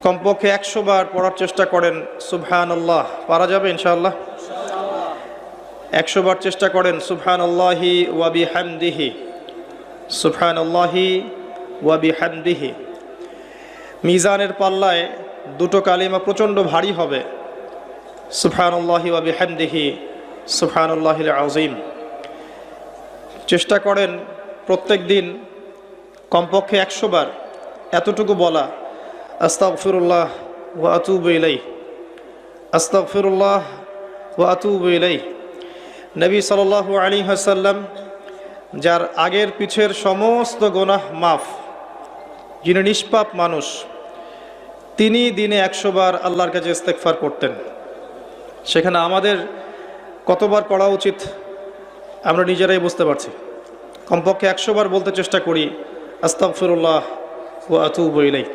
কমপক্ষে 100 বার পড়ার চেষ্টা করেন সুবহানাল্লাহ। পারা যাবে ইনশাআল্লাহ? 100 বার চেষ্টা করেন সুবহানাল্লাহি ওয়া বিহামদিহি, সুবহানাল্লাহি ওয়া বিহামদিহি। মিজানের পাল্লায় দুটো কালিমা প্রচণ্ড ভারী হবে, সুবহানাল্লাহি ওয়া বিহামদিহি, সুবহানাল্লাহিল আযীম। চেষ্টা করেন প্রত্যেক দিন কমপক্ষে 100 বার এতটুকু বলা, আস্তাগফিরুল্লাহ ওয়া আতুবু ইলাইহি, আস্তাগফিরুল্লাহ ওয়া আতুবু ইলাইহি। নবী সাল্লাল্লাহু আলাইহি ওয়াসাল্লাম, যার আগের পিছের সমস্ত গুনাহ মাফ, যিনি নিষ্পাপ মানুষ, তিনি দিনে 100 বার আল্লাহর কাছে ইস্তেগফার করতেন। সেখানে আমাদের কতবার পড়া উচিত আমরা নিজেরাই বুঝতে পারছি। কমপক্ষে 100 বার বলতে চেষ্টা করি আস্তাগফিরুল্লাহ ওয়া আতুবু ইলাইহি।